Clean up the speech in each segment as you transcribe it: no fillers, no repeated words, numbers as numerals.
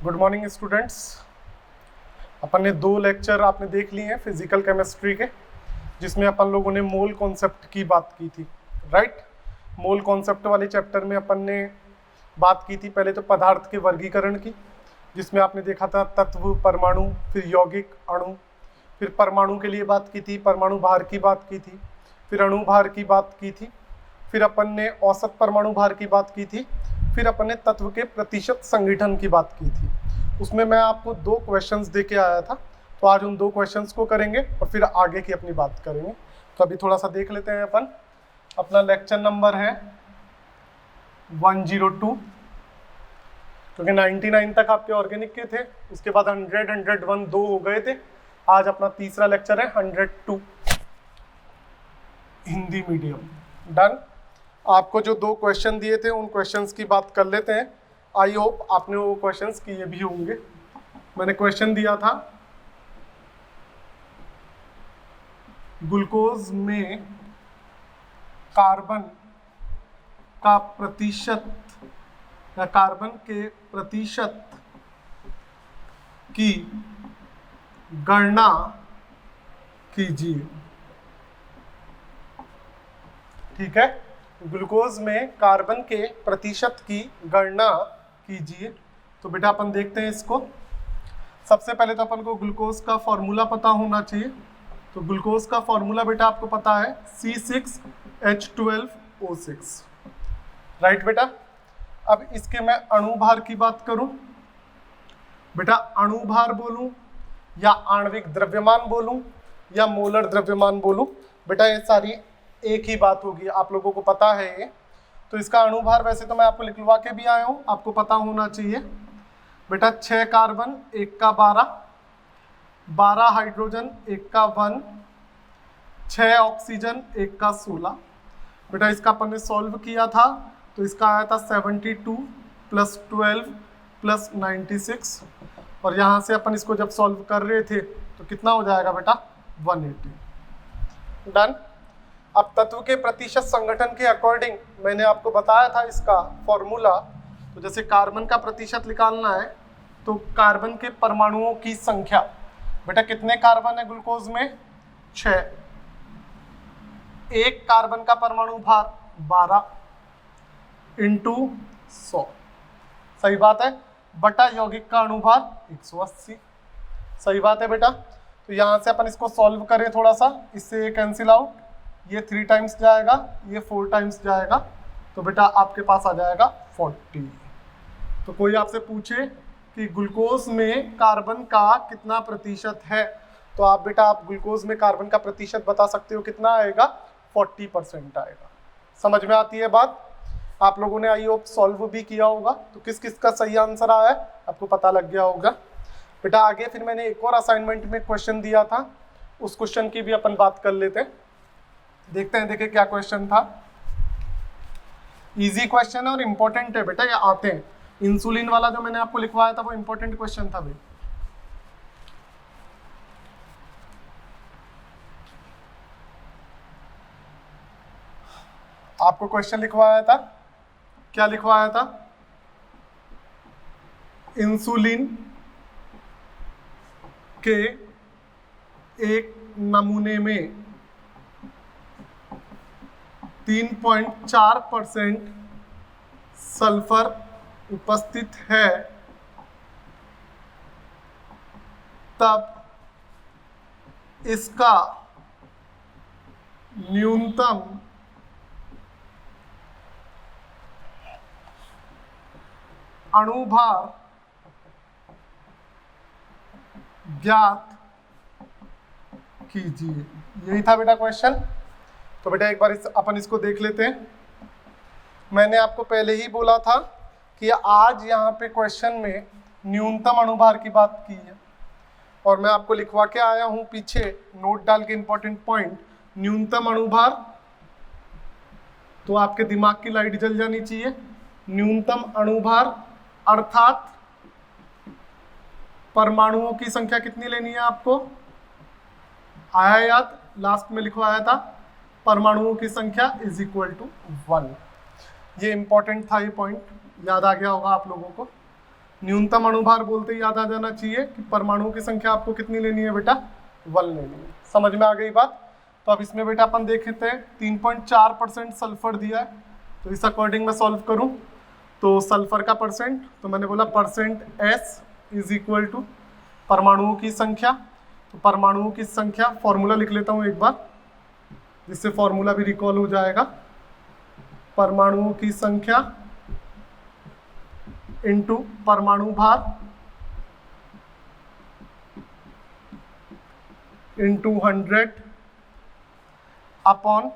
Good morning students. अपन ने 2 lecture आपने देख लिए हैं फिजिकल केमिस्ट्री के, जिसमें अपन लोगों ने मोल कॉन्सेप्ट की बात की थी, राइट। मोल कॉन्सेप्ट वाले चैप्टर में अपन ने बात की थी पहले तो पदार्थ के वर्गीकरण की, जिसमें आपने देखा था तत्व, परमाणु, फिर यौगिक, अणु, फिर परमाणु के लिए बात की थी, परमाणु भार की बात की थी, फिर अणु भार की बात की थी, फिर अपन ने औसत परमाणु भार की बात की थी, फिर अपन ने तत्व के प्रतिशत संगठन की बात की थी। उसमें मैं आपको 2 क्वेश्चंस दे के आया था, तो आज उन 2 क्वेश्चंस को करेंगे और फिर आगे की अपनी बात करेंगे। तो अभी थोड़ा सा देख लेते हैं अपन। अपना लेक्चर नंबर है 102, क्योंकि 99 तक आपके ऑर्गेनिक के थे, उसके बाद 100, 101 2 हो गए थे। आज अपना तीसरा लेक्चर है 102 हिंदी मीडियम। डन। आपको जो 2 क्वेश्चन दिए थे उन क्वेश्चंस की बात कर लेते हैं। आई होप आपने वो क्वेश्चंस किए भी होंगे। मैंने क्वेश्चन दिया था, ग्लूकोज में कार्बन का प्रतिशत या कार्बन के प्रतिशत की गणना कीजिए। ठीक है, ग्लूकोज में कार्बन के प्रतिशत की गणना कीजिए। तो बेटा अपन देखते हैं इसको। सबसे पहले तो अपन को ग्लूकोज का फॉर्मूला पता होना चाहिए। तो ग्लूकोज का फॉर्मूला बेटा आपको पता है C6H12O6, राइट बेटा। अब इसके मैं अणु भार की बात करूं, बेटा अणु भार बोलूं या आणविक द्रव्यमान बोलूं या मोलर द्रव्यमान बोलूं, बेटा ये सारी एक ही बात होगी, आप लोगों को पता है ये। तो इसका अणुभार वैसे तो मैं आपको लिखवा के भी आया हूँ, आपको पता होना चाहिए बेटा। 6 कार्बन 1 का 12, 12 हाइड्रोजन 1 का 1, 6 ऑक्सीजन 1 का 16। बेटा इसका अपन ने सॉल्व किया था तो इसका आया था 72 + 12 + 96, और यहाँ से अपन इसको जब सॉल्व कर रहे थे तो कितना हो जाएगा बेटा 180। डन। अब तत्व के प्रतिशत संगठन के अकॉर्डिंग मैंने आपको बताया था इसका फॉर्मूला। तो जैसे कार्बन का प्रतिशत निकालना है तो कार्बन के परमाणुओं की संख्या, बेटा कितने कार्बन है ग्लूकोज में 6, एक कार्बन का परमाणु भार 12 × 100, सही बात है, बटा यौगिक का अणुभार 180, सही बात है बेटा। तो यहाँ से अपन इसको सॉल्व करें थोड़ा सा, इससे ये कैंसिल आउट, ये 3 टाइम्स जाएगा, ये 4 टाइम्स जाएगा, तो बेटा आपके पास आ जाएगा 40। तो कोई आपसे पूछे कि ग्लूकोज में कार्बन का कितना प्रतिशत है, तो आप बेटा आप ग्लूकोज में कार्बन का प्रतिशत बता सकते हो, कितना आएगा 40% आएगा। समझ में आती है बात। आप लोगों ने आई होप सॉल्व भी किया होगा, तो किस किस का सही आंसर आया है आपको पता लग गया होगा बेटा। आगे फिर मैंने एक और असाइनमेंट में क्वेश्चन दिया था, उस क्वेश्चन की भी अपन बात कर लेते हैं। देखते हैं, देखिए क्या क्वेश्चन था। इजी क्वेश्चन है और इंपॉर्टेंट है बेटा, ये आते हैं। इंसुलिन वाला जो मैंने आपको लिखवाया था वो इंपॉर्टेंट क्वेश्चन था भाई। आपको क्वेश्चन लिखवाया था, क्या लिखवाया था, इंसुलिन के एक नमूने में 3.4% सल्फर उपस्थित है, तब इसका न्यूनतम अणुभार ज्ञात कीजिए। यही था बेटा क्वेश्चन। तो बेटा एक बार अपन इसको देख लेते हैं। मैंने आपको पहले ही बोला था कि आज यहाँ पे क्वेश्चन में न्यूनतम अणुभार की बात की है, और मैं आपको लिखवा के आया हूँ पीछे नोट डाल के इंपॉर्टेंट पॉइंट। न्यूनतम अणुभार, तो आपके दिमाग की लाइट जल जानी चाहिए। न्यूनतम अणुभार अर्थात परमाणुओं की संख्या कितनी लेनी है आपको, आया याद, लास्ट में लिखवाया था, परमाणुओं की संख्या इज इक्वल टू 1। ये इंपॉर्टेंट था, ये पॉइंट याद आ गया होगा आप लोगों को। न्यूनतम अणुभार बोलते ही याद आ जाना चाहिए कि परमाणुओं की संख्या आपको कितनी लेनी है बेटा, 1 लेनी है। समझ में आ गई बात। तो अब इसमें बेटा अपन देखते हैं 3.4% सल्फर दिया है, तो इस अकॉर्डिंग मैं सॉल्व करूं तो सल्फर का परसेंट, तो मैंने बोला percent S is equal to परमाणुओं की संख्या। तो परमाणुओं की संख्या फॉर्मूला लिख लेता हूं एक बार, जिससे फॉर्मूला भी रिकॉल हो जाएगा। परमाणुओं की संख्या इनटू परमाणु भार इनटू 100 अपॉन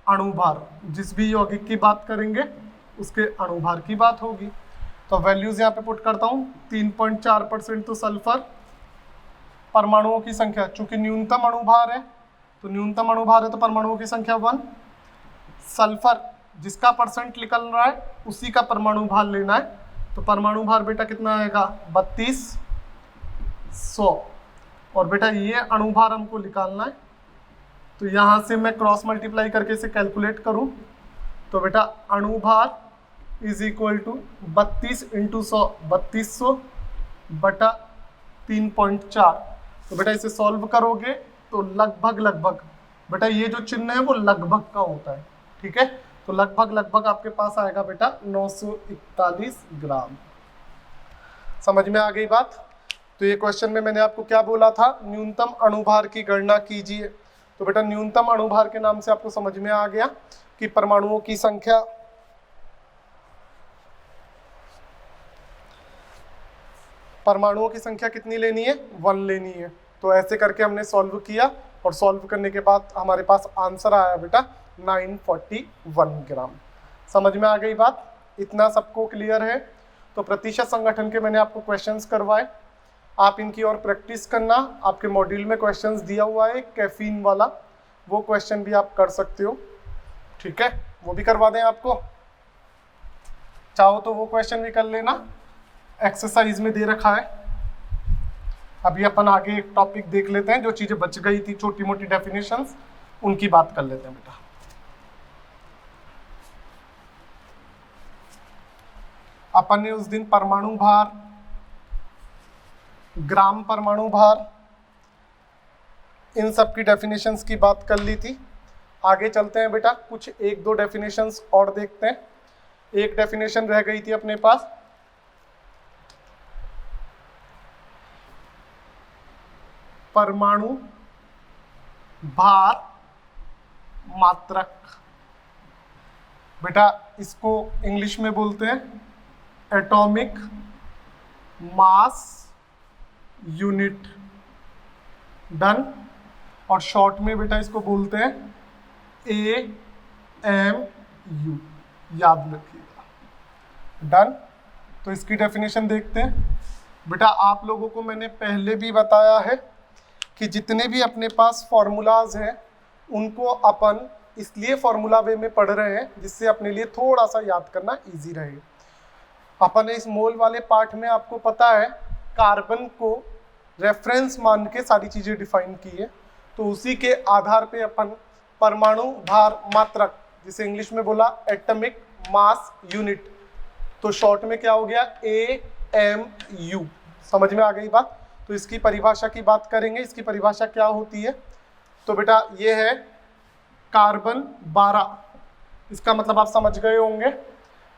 अणुभार। जिस भी यौगिक की बात करेंगे उसके अणुभार की बात होगी। तो वैल्यूज यहाँ पे पुट करता हूँ। 3.4% तो सल्फर, परमाणुओं की संख्या चूंकि न्यूनतम अणुभार है तो न्यूनतम अणुभार है तो परमाणुओं की संख्या 1। सल्फर जिसका परसेंट निकल रहा है उसी का परमाणु भार लेना है, तो परमाणु भार बेटा कितना आएगा 3200। और बेटा ये अणुभार हमको निकालना है, तो यहाँ से मैं क्रॉस मल्टीप्लाई करके इसे कैलकुलेट करूँ तो बेटा अणुभार इज इक्वल टू 32 इंटू 100 3200 बटा 3.4। तो बेटा इसे सॉल्व करोगे तो लगभग बेटा ये जो चिन्ह है वो लगभग का होता है, ठीक है। तो लगभग आपके पास आएगा बेटा 941 ग्राम। समझ में आ गई बात। तो ये क्वेश्चन में मैंने आपको क्या बोला था, न्यूनतम अणुभार की गणना कीजिए। तो बेटा न्यूनतम अणुभार के नाम से आपको समझ में आ गया कि परमाणुओं की संख्या कितनी लेनी है, 1 लेनी है। तो ऐसे करके हमने सॉल्व किया और सॉल्व करने के बाद हमारे पास आंसर आया बेटा 941 ग्राम। समझ में आ गई बात। इतना सबको क्लियर है। तो प्रतिशत संगठन के मैंने आपको क्वेश्चंस करवाए, आप इनकी और प्रैक्टिस करना। आपके मॉड्यूल में क्वेश्चंस दिया हुआ है कैफीन वाला, वो क्वेश्चन भी आप कर सकते हो, ठीक है। वो भी करवा दें आपको, चाहो तो वो क्वेश्चन भी कर लेना, एक्सरसाइज में दे रखा है। अभी अपन आगे एक टॉपिक देख लेते हैं, जो चीजें बच गई थी छोटी मोटी डेफिनेशंस, उनकी बात कर लेते हैं बेटा। अपन ने उस दिन परमाणु भार, ग्राम परमाणु भार, इन सब की डेफिनेशंस की बात कर ली थी। आगे चलते हैं बेटा, कुछ 1-2 डेफिनेशंस और देखते हैं। एक डेफिनेशन रह गई थी अपने पास, परमाणु भार मात्रक। बेटा इसको इंग्लिश में बोलते हैं एटॉमिक मास यूनिट, डन। और शॉर्ट में बेटा इसको बोलते हैं AMU, याद रखिएगा, डन। तो इसकी डेफिनेशन देखते हैं। बेटा आप लोगों को मैंने पहले भी बताया है कि जितने भी अपने पास फॉर्मूलाज हैं उनको अपन इसलिए फॉर्मूला वे में पढ़ रहे हैं जिससे अपने लिए थोड़ा सा याद करना इजी रहे। अपन इस मोल वाले पार्ट में आपको पता है कार्बन को रेफरेंस मान के सारी चीज़ें डिफाइन की है, तो उसी के आधार पे अपन परमाणु भार मात्रक, जिसे इंग्लिश में बोला एटॉमिक मास यूनिट, तो शॉर्ट में क्या हो गया AMU। समझ में आ गई बात। तो इसकी परिभाषा की बात करेंगे। इसकी परिभाषा क्या होती है, तो बेटा ये है कार्बन 12। इसका मतलब आप समझ गए होंगे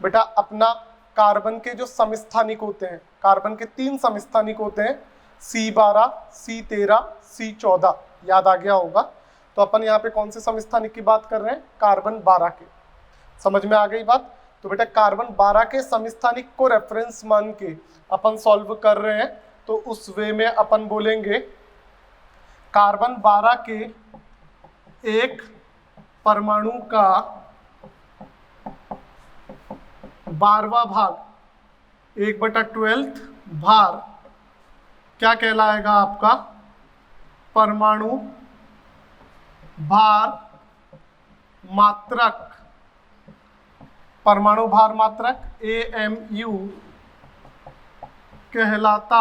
बेटा, अपना कार्बन के जो समस्थानिक होते हैं, कार्बन के 3 समस्थानिक होते हैं, C12, C13, C14, याद आ गया होगा। तो अपन यहाँ पे कौन से समस्थानिक की बात कर रहे हैं, कार्बन 12 के। समझ में आ गई बात। तो बेटा कार्बन 12 के समस्थानिक को रेफरेंस मान के अपन सॉल्व कर रहे हैं, तो उस वे में अपन बोलेंगे कार्बन 12 के एक परमाणु का 12वां भाग, 1/12 भार क्या कहलाएगा आपका, परमाणु भार मात्रक। परमाणु भार मात्रक AMU कहलाता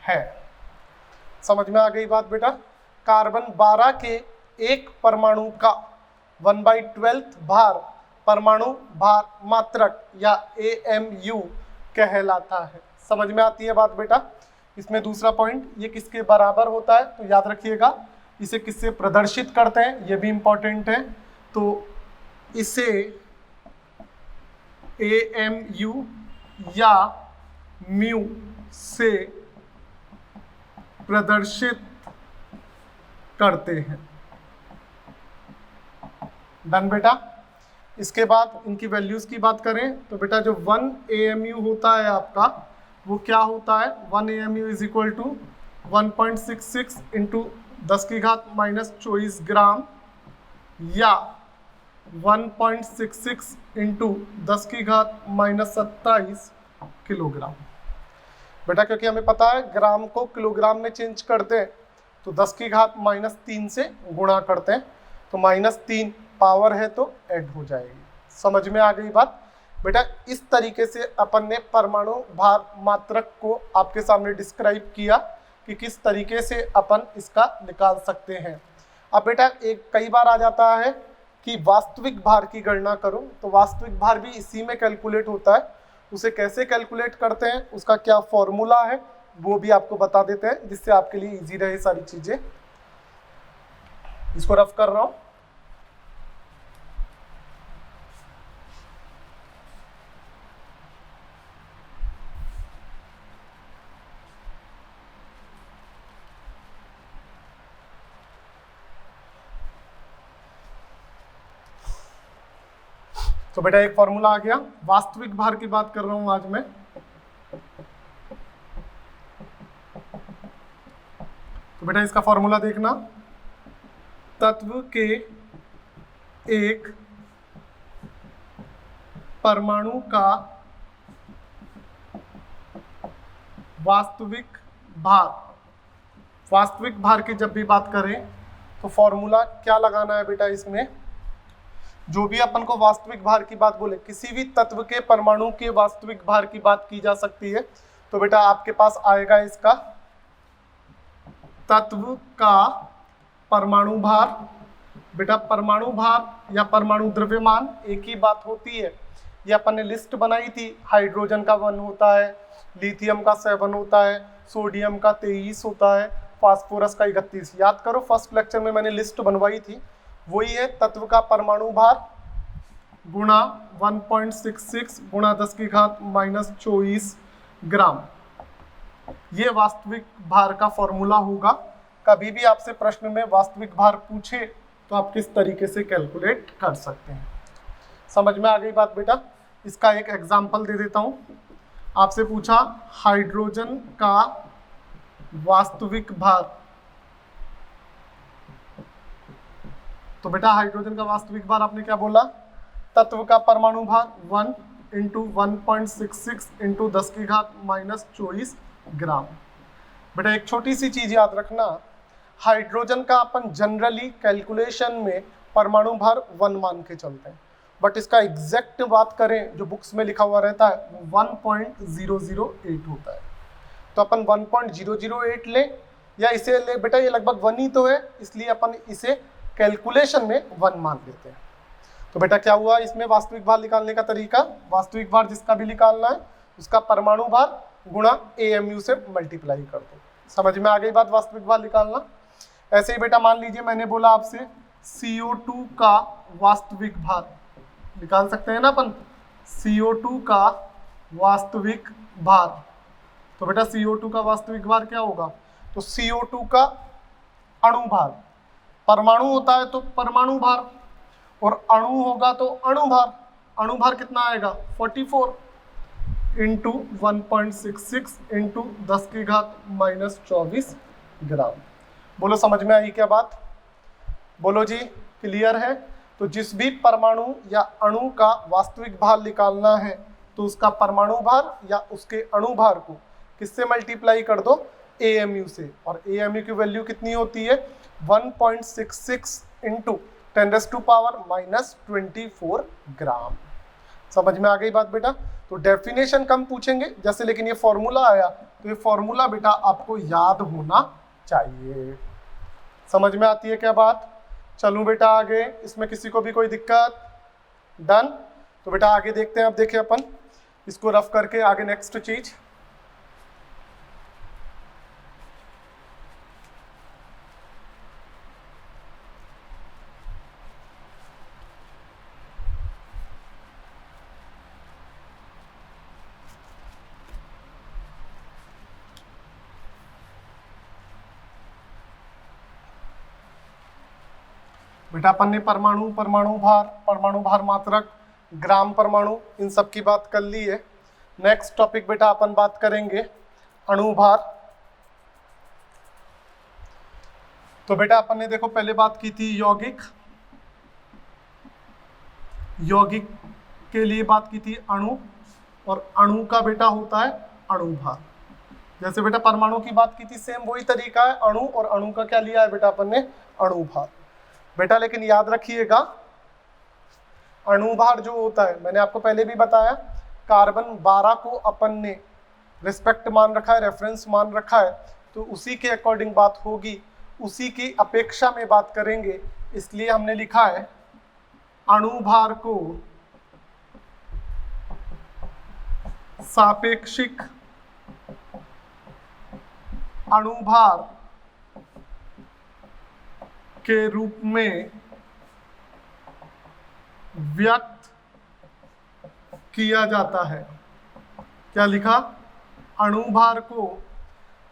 है। समझ में आ गई बात बेटा। कार्बन 12 के एक परमाणु का 1/12 भार परमाणु भार मात्रक या AMU कहलाता है। समझ में आती है बात बेटा? इसमें दूसरा पॉइंट, ये किसके बराबर होता है तो याद रखिएगा, इसे किससे प्रदर्शित करते हैं ये भी इंपॉर्टेंट है। तो इसे AMU या म्यू से प्रदर्शित करते हैं। डन बेटा। इसके बाद इनकी वैल्यूज की बात करें तो बेटा जो 1 AMU होता है आपका वो क्या होता है, 1 AMU is equal to 1.66 into 10⁻⁻24 gram या 1.66 इंटू 10⁻⁻27 किलोग्राम। बेटा क्योंकि हमें पता है ग्राम को किलोग्राम में चेंज करते हैं तो 10⁻³ से गुणा करते हैं, तो -3 पावर है तो ऐड हो जाएगी। समझ में आ गई बात बेटा? इस तरीके से अपन ने परमाणु भार मात्रक को आपके सामने डिस्क्राइब किया कि किस तरीके से अपन इसका निकाल सकते हैं। अब बेटा एक कई बार आ जाता है कि वास्तविक भार की गणना करो, तो वास्तविक भार भी इसी में कैलकुलेट होता है। उसे कैसे कैलकुलेट करते हैं, उसका क्या फॉर्मूला है वो भी आपको बता देते हैं, जिससे आपके लिए इजी रहे सारी चीजें। इसको रफ कर रहा हूं। तो बेटा एक फॉर्मूला आ गया। वास्तविक भार की बात कर रहा हूं आज मैं। तो बेटा इसका फॉर्मूला देखना, तत्व के एक परमाणु का वास्तविक भार, वास्तविक भार की जब भी बात करें तो फॉर्मूला क्या लगाना है बेटा? इसमें जो भी अपन को वास्तविक भार की बात बोले, किसी भी तत्व के परमाणु के वास्तविक भार की बात की जा सकती है, तो बेटा आपके पास आएगा इसका तत्व का परमाणु भार। बेटा परमाणु भार या परमाणु द्रव्यमान एक ही बात होती है। ये अपन ने लिस्ट बनाई थी, हाइड्रोजन का 1 होता है, लिथियम का 7 होता है, सोडियम का 23 होता है, फास्फोरस का 31। याद करो फर्स्ट लेक्चर में मैंने लिस्ट बनवाई थी, वही है तत्व का परमाणु भार गुणा 1.66 गुणा 10⁻⁻24 ग्राम। ये वास्तविक भार का फॉर्मूला होगा। कभी भी आपसे प्रश्न में वास्तविक भार पूछे तो आप किस तरीके से कैलकुलेट कर सकते हैं। समझ में आ गई बात बेटा? इसका एक एग्जाम्पल दे देता हूं। आपसे पूछा हाइड्रोजन का वास्तविक भार, तो बेटा हाइड्रोजन का वास्तविक भार आपने क्या बोला? तत्व का परमाणु भार 1 इंटू 1.66 इंटू 10⁻⁻24 ग्राम। बेटा एक छोटी सी चीज याद रखना, हाइड्रोजन का अपन जनरली कैलकुलेशन में परमाणु भार 1 मान के चलते हैं, बट इसका एग्जैक्ट बात करें जो बुक्स में लिखा हुआ रहता है वो 1.008 होता है। तो अपन 1.008 ले या इसे ले, बेटा ये लगभग 1 ही तो है, इसलिए अपन इसे कैलकुलेशन में 1 मान लेते हैं। तो बेटा क्या हुआ इसमें वास्तविक भार निकालने का तरीका? वास्तविक भार जिसका भी निकालना है उसका परमाणु भार गुणा AMU से मल्टीप्लाई कर दो। समझ में आ गई बात? वास्तविक भार निकालना। ऐसे ही बेटा मान लीजिए मैंने बोला आपसे CO2 का वास्तविक भार निकाल सकते हैं ना अपन, CO2 का वास्तविक भार। तो बेटा CO2 का वास्तविक भार क्या होगा? तो CO2 का अणु भार, परमाणु होता है तो परमाणु भार, और अणु होगा तो अणु भार। अणु भार कितना आएगा? 44 इंटू 1.66 इंटू 10⁻⁻24 ग्राम। बोलो समझ में आई क्या बात? बोलो जी क्लियर है? तो जिस भी परमाणु या अणु का वास्तविक भार निकालना है तो उसका परमाणु भार या उसके अणु भार को किससे मल्टीप्लाई कर दो? AMU से। और AMU की वैल्यू कितनी होती है? 1.66 इंटू 10⁻⁻24 ग्राम। समझ में आ गई बात बेटा? तो डेफिनेशन कम पूछेंगे जैसे, लेकिन ये फॉर्मूला आया तो ये फॉर्मूला बेटा आपको याद होना चाहिए। समझ में आती है क्या बात? चलूं बेटा आगे, इसमें किसी को भी कोई दिक्कत? डन। तो बेटा आगे देखते हैं। अब देखिए अपन इसको रफ करके आगे नेक्स्ट चीज। बेटा अपन ने परमाणु, परमाणु भार मात्रक, ग्राम परमाणु, इन सब की बात कर ली है। नेक्स्ट टॉपिक बेटा अपन बात करेंगे अणुभार। तो बेटा अपन ने देखो पहले बात की थी यौगिक, यौगिक के लिए बात की थी अणु, और अणु का बेटा होता है अणुभार। जैसे बेटा परमाणु की बात की थी, सेम वही तरीका है, अणु, और अणु का क्या लिया है बेटा अपन ने, अणुभार। बेटा लेकिन याद रखिएगा अणुभार जो होता है, मैंने आपको पहले भी बताया, कार्बन 12 को अपन ने रिस्पेक्ट मान रखा है, रेफरेंस मान रखा है, तो उसी के अकॉर्डिंग बात होगी, उसी की अपेक्षा में बात करेंगे। इसलिए हमने लिखा है अणुभार को सापेक्षिक अणुभार के रूप में व्यक्त किया जाता है। क्या लिखा, अणुभार को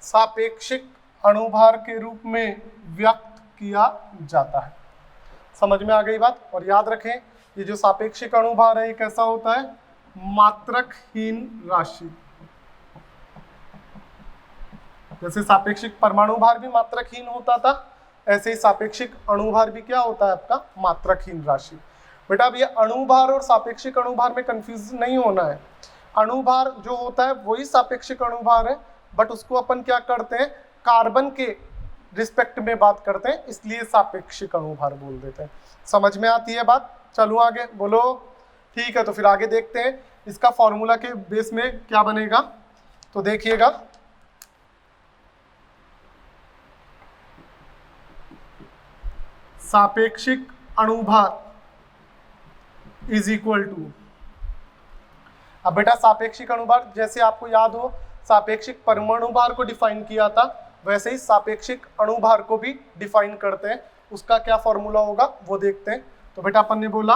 सापेक्षिक अणुभार के रूप में व्यक्त किया जाता है। समझ में आ गई बात। और याद रखें ये जो सापेक्षिक अणुभार है ये कैसा होता है, मात्रकहीन राशि। जैसे सापेक्षिक परमाणु भार भी मात्रकहीन होता था, ऐसे ही सापेक्षिक अणुभार भी क्या होता है आपका, मात्रकहीन राशि। बेटा अब ये अणुभार और सापेक्षिक अणुभार में कंफ्यूज नहीं होना है। अणुभार जो होता है वही सापेक्षिक अणुभार है, बट उसको अपन क्या करते हैं, कार्बन के रिस्पेक्ट में बात करते हैं, इसलिए सापेक्षिक अणुभार बोल देते हैं। समझ में आती है बात। चलो आगे बोलो। ठीक है, तो फिर आगे देखते हैं इसका फॉर्मूला के बेस में क्या बनेगा। तो देखिएगा, सापेक्षिक अणुभार इज इक्वल टू, अब बेटा सापेक्षिक अणुभार जैसे आपको याद हो सापेक्षिक परमाणु भार को डिफाइन किया था, वैसे ही सापेक्षिक अणुभार को भी डिफाइन करते हैं। उसका क्या फॉर्मूला होगा वो देखते हैं। तो बेटा अपन ने बोला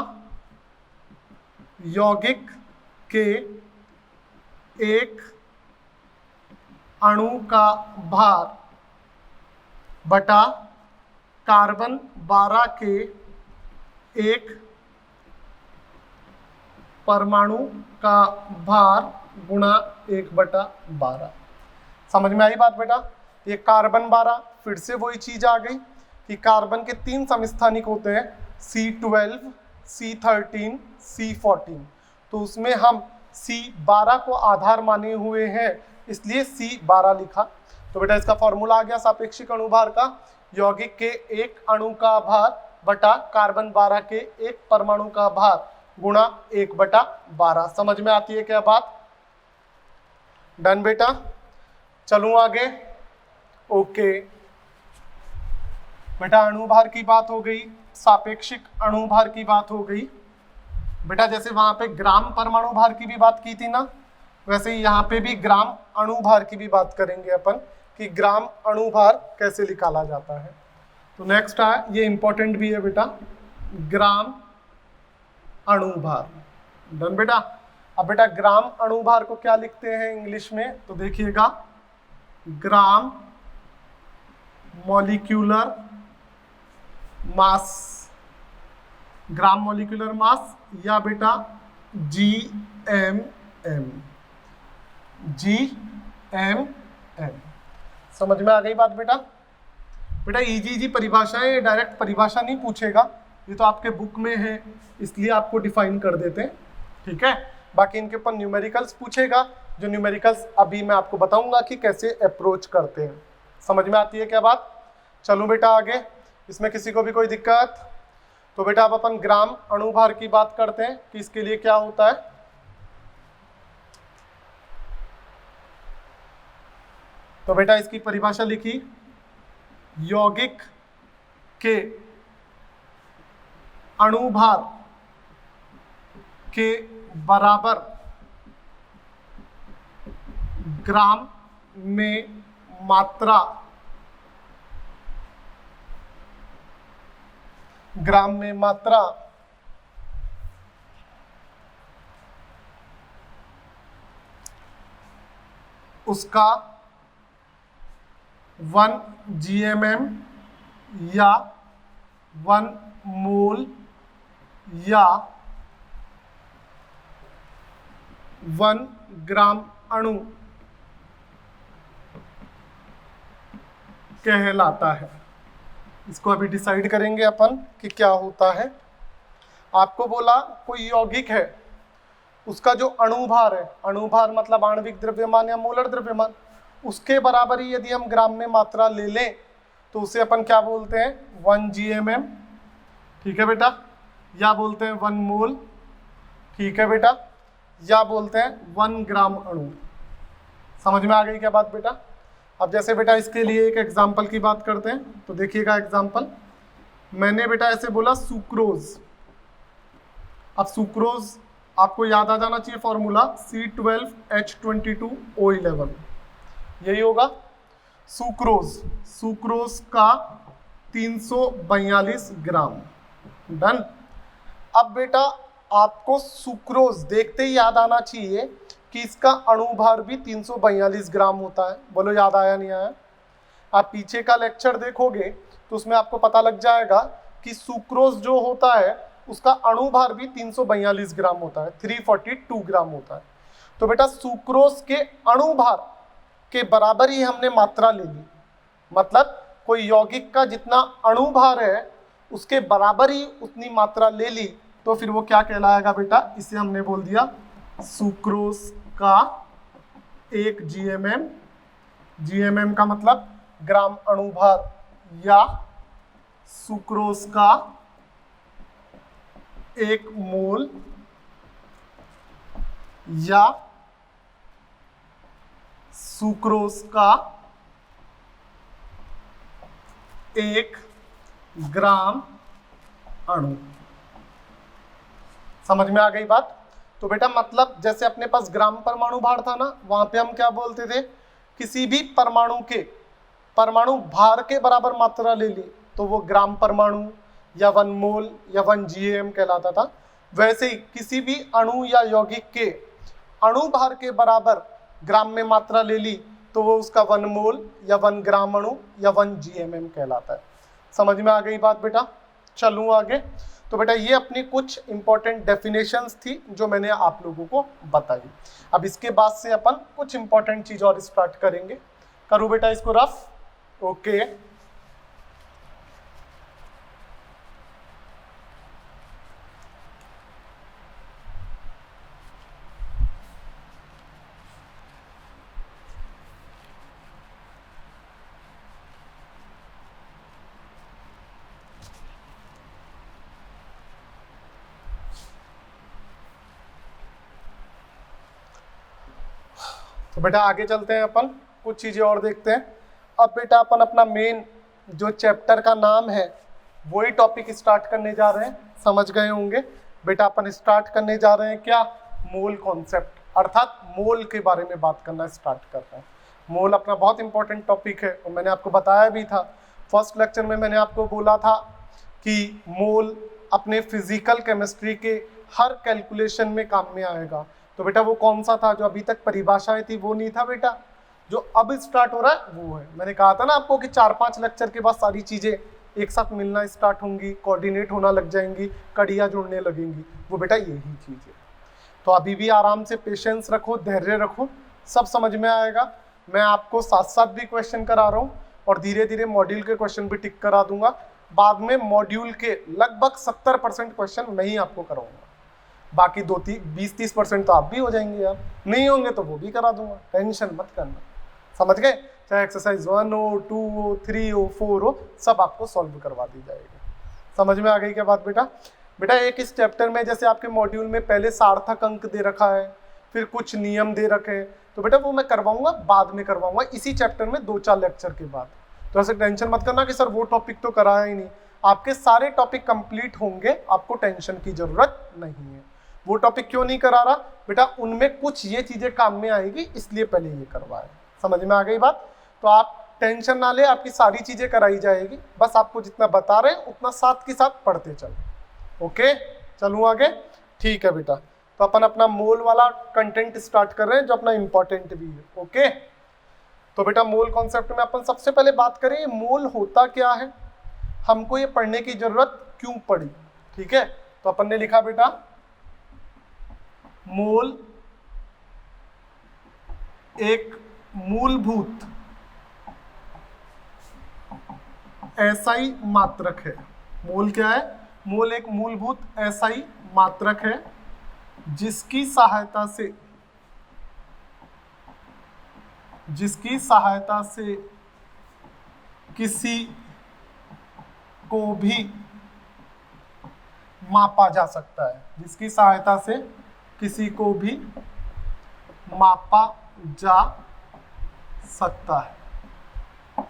यौगिक के एक अणु का भार बटा कार्बन 12 के एक परमाणु का भार गुणा 1/12। समझ में आई बात बेटा। ये कार्बन 12, फिर से वही चीज आ गई कि कार्बन के 3 समस्थानिक होते हैं, C12, C13, C14। तो उसमें हम C12 को आधार माने हुए हैं, इसलिए C12 लिखा। तो बेटा इसका फॉर्मूला आ गया सापेक्षिक अणुभार का, यौगिक के एक अणु का भार बटा कार्बन 12 के एक परमाणु का भार गुणा 1/12। समझ में आती है क्या बात। डन बेटा। चलूं आगे। ओके बेटा, अणुभार की बात हो गई, सापेक्षिक अणुभार की बात हो गई। बेटा जैसे वहां पे ग्राम परमाणु भार की भी बात की थी ना, वैसे ही यहाँ पे भी ग्राम अणुभार की भी बात करेंगे अपन कि ग्राम अणुभार कैसे निकाला जाता है। तो नेक्स्ट है, ये इंपॉर्टेंट भी है बेटा, ग्राम अणुभार। डन बेटा। अब बेटा ग्राम अणुभार को क्या लिखते हैं इंग्लिश में, तो देखिएगा gram molecular mass, gram molecular mass या बेटा GMM, GMM। समझ में आ गई बात बेटा। बेटा इजी परिभाषा है, डायरेक्ट परिभाषा नहीं पूछेगा, ये तो आपके बुक में है इसलिए आपको डिफाइन कर देते हैं, ठीक है। बाकी इनके ऊपर न्यूमेरिकल्स पूछेगा, जो न्यूमेरिकल्स अभी मैं आपको बताऊंगा कि कैसे अप्रोच करते हैं। समझ में आती है क्या बात। चलो बेटा आगे, इसमें किसी को भी कोई दिक्कत। तो बेटा अब अपन ग्राम अणुभार की बात करते हैं कि इसके लिए क्या होता है। तो बेटा इसकी परिभाषा लिखी, यौगिक के अणुभार के बराबर ग्राम में मात्रा, ग्राम में मात्रा उसका 1 GMM या 1 मोल या 1 ग्राम अणु कहलाता है। इसको अभी डिसाइड करेंगे अपन कि क्या होता है। आपको बोला कोई यौगिक है, उसका जो अणुभार है, अणुभार मतलब आणविक द्रव्यमान या मोलर द्रव्यमान, उसके बराबर ही यदि हम ग्राम में मात्रा ले लें तो उसे अपन क्या बोलते हैं, 1 GMM, ठीक है बेटा, या बोलते हैं 1 मोल, ठीक है बेटा, या बोलते हैं 1 ग्राम अणु। समझ में आ गई क्या बात बेटा। अब जैसे बेटा इसके लिए एक एग्जाम्पल की बात करते हैं, तो देखिएगा एग्जाम्पल, मैंने बेटा ऐसे बोला सुक्रोज। अब सुक्रोज आपको याद आ जाना चाहिए फॉर्मूला, C12H22O11, यही होगा सुक्रोज। सुक्रोज का 342 ग्राम, डन। अब बेटा आपको सुक्रोज देखते ही याद आना चाहिए कि इसका अणुभार भी 342 ग्राम होता है। बोलो याद आया नहीं आया। आप पीछे का लेक्चर देखोगे तो उसमें आपको पता लग जाएगा कि सुक्रोज जो होता है उसका अणुभार भी 342 ग्राम होता है, 342 ग्राम होता है। तो बेटा सुक्रोज के अणुभार के बराबर ही हमने मात्रा ले ली, मतलब कोई यौगिक का जितना अणुभार है उसके बराबर ही उतनी मात्रा ले ली, तो फिर वो क्या कहलाएगा बेटा, इसे हमने बोल दिया सुक्रोज का 1 GMM, GMM का मतलब ग्राम अणुभार, या सुक्रोज का 1 मोल, या सुक्रोज का 1 ग्राम अणु। समझ में आ गई बात। तो बेटा मतलब जैसे अपने पास ग्राम परमाणु भार था ना, वहां पे हम क्या बोलते थे, किसी भी परमाणु के परमाणु भार के बराबर मात्रा ले ली तो वो ग्राम परमाणु या 1 मोल या 1 GAM कहलाता था। वैसे ही किसी भी अणु या यौगिक के अणु भार के बराबर ग्राम में मात्रा ले ली तो वो उसका 1 मोल या 1 ग्राम अणु या 1 GMM कहलाता है। समझ में आ गई बात बेटा। चलूँ आगे। तो बेटा ये अपनी कुछ इंपॉर्टेंट डेफिनेशंस थी जो मैंने आप लोगों को बताई। अब इसके बाद से अपन कुछ इंपॉर्टेंट चीज और स्टार्ट करेंगे। करूँ बेटा इसको रफ, ओके। तो बेटा आगे चलते हैं, अपन कुछ चीजें और देखते हैं। अब बेटा अपन अपना मेन जो चैप्टर का नाम है वही टॉपिक स्टार्ट करने जा रहे हैं। समझ गए होंगे बेटा, अपन स्टार्ट करने जा रहे हैं क्या, मोल कॉन्सेप्ट, अर्थात मोल के बारे में बात करना स्टार्ट कर रहे हैं। मोल अपना बहुत इंपॉर्टेंट टॉपिक है और मैंने आपको बताया भी था फर्स्ट लेक्चर में। मैंने आपको बोला था कि मोल अपने फिजिकल केमिस्ट्री के हर कैलकुलेशन में काम में आएगा। तो बेटा वो कौन सा था, जो अभी तक परिभाषाएं थी वो नहीं था बेटा, जो अब स्टार्ट हो रहा है वो है। मैंने कहा था ना आपको कि 4-5 लेक्चर के बाद सारी चीजें एक साथ मिलना स्टार्ट होंगी, कोऑर्डिनेट होना लग जाएंगी, कड़ियाँ जुड़ने लगेंगी, वो बेटा यही चीज है। तो अभी भी आराम से पेशेंस रखो, धैर्य रखो, सब समझ में आएगा। मैं आपको साथ साथ भी क्वेश्चन करा रहा हूँ और धीरे धीरे मॉड्यूल के क्वेश्चन भी टिक करा दूंगा। बाद में मॉड्यूल के लगभग 70% क्वेश्चन मैं ही आपको कराऊंगा, बाकी 20-30% तो आप भी हो जाएंगे यार, नहीं होंगे तो वो भी करा दूंगा, टेंशन मत करना। समझ गए, चाहे एक्सरसाइज 1 हो, 2 हो, 3 हो, 4 हो, सब आपको सॉल्व करवा दी जाएगी। समझ में आ गई क्या बात बेटा। बेटा एक इस चैप्टर में जैसे आपके मॉड्यूल में पहले सार्थक अंक दे रखा है, फिर कुछ नियम दे रखे हैं, तो बेटा वो मैं करवाऊंगा, बाद में करवाऊंगा इसी चैप्टर में 2-4 लेक्चर के बाद। तो ऐसे टेंशन मत करना कि सर वो टॉपिक तो कराया ही नहीं, आपके सारे टॉपिक कंप्लीट होंगे, आपको टेंशन की जरूरत नहीं है। वो टॉपिक क्यों नहीं करा रहा बेटा, उनमें कुछ ये चीजें काम में आएगी इसलिए पहले ये करवाए। समझ में आ गई बात? तो आप टेंशन ना ले, आपकी सारी चीजें कराई जाएगी, बस आपको जितना बता रहे हैं उतना साथ के साथ पढ़ते चलो। ओके, चलूँ आगे? ठीक है बेटा, तो अपन अपना मोल वाला कंटेंट स्टार्ट कर रहे हैं जो अपना इंपॉर्टेंट भी है। ओके, तो बेटा मोल कॉन्सेप्ट में अपन सबसे पहले बात करें मोल होता क्या है, हमको ये पढ़ने की जरूरत क्यों पड़ी। ठीक है, तो अपन ने लिखा बेटा मोल एक मूलभूत एसआई मात्रक है। मोल क्या है? मोल एक मूलभूत एसआई मात्रक है जिसकी सहायता से किसी को भी मापा जा सकता है, जिसकी सहायता से किसी को भी मापा जा सकता है।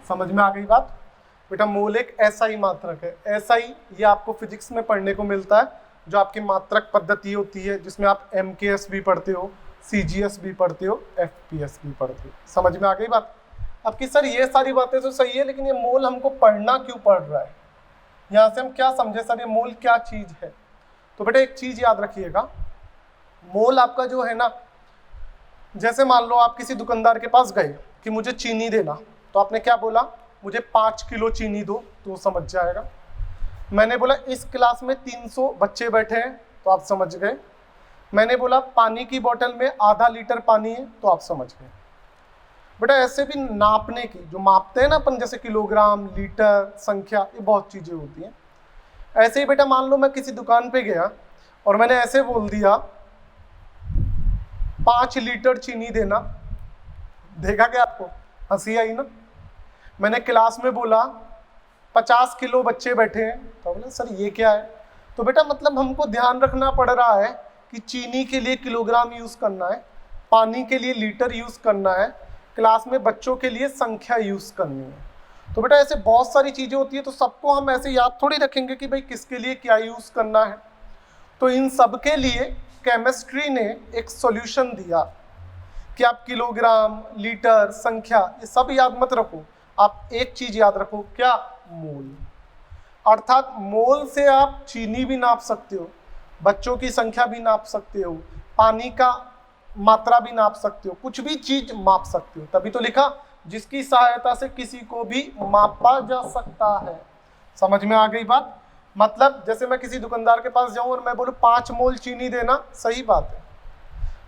समझ में आ गई बात? बेटा मोल एक एसआई मात्रक है। एसआई ये आपको फिजिक्स में पढ़ने को मिलता है, जो आपकी मात्रक पद्धति होती है जिसमें आप एमकेएस भी पढ़ते हो, सीजीएस भी पढ़ते हो, एफपीएस भी पढ़ते हो। समझ में आ गई बात? अब कि सर ये सारी बातें तो सही है, लेकिन ये मोल हमको पढ़ना क्यों पड़ रहा है, यहाँ से हम क्या समझे सर ये मोल क्या चीज है? तो बेटा एक चीज याद रखिएगा, मोल आपका जो है ना, जैसे मान लो आप किसी दुकानदार के पास गए कि मुझे चीनी देना, तो आपने क्या बोला, मुझे 5 किलो चीनी दो, तो वो समझ जाएगा। मैंने बोला इस क्लास में 300 बच्चे बैठे हैं, तो आप समझ गए। मैंने बोला पानी की बोतल में आधा लीटर पानी है, तो आप समझ गए। बेटा ऐसे भी नापने की जो मापते हैं ना अपन, जैसे किलोग्राम, लीटर, संख्या, ये बहुत चीजें होती हैं। ऐसे ही बेटा मान लो मैं किसी दुकान पे गया और मैंने ऐसे बोल दिया 5 लीटर चीनी देना, देखा क्या आपको हंसी आई ना? मैंने क्लास में बोला 50 किलो बच्चे बैठे हैं, तो बोला सर ये क्या है? तो बेटा मतलब हमको ध्यान रखना पड़ रहा है कि चीनी के लिए किलोग्राम यूज करना है, पानी के लिए लीटर यूज करना है, क्लास में बच्चों के लिए संख्या यूज करनी है। तो बेटा ऐसे बहुत सारी चीजें होती है, तो सबको हम ऐसे याद थोड़ी रखेंगे कि भाई किसके लिए क्या यूज करना है। तो इन सब के लिए केमिस्ट्री ने एक सॉल्यूशन दिया कि आप किलोग्राम, लीटर, संख्या ये सब याद मत रखो, आप एक चीज याद रखो, क्या? मोल। अर्थात मोल से आप चीनी भी नाप सकते हो, बच्चों की संख्या भी नाप सकते हो, पानी का मात्रा भी नाप सकते हो, कुछ भी चीज माप सकते हो। तभी तो लिखा जिसकी सहायता से किसी को भी मापा जा सकता है। समझ में आ गई बात? मतलब जैसे मैं किसी दुकानदार के पास जाऊं और मैं बोलूं 5 मोल चीनी देना, सही बात है।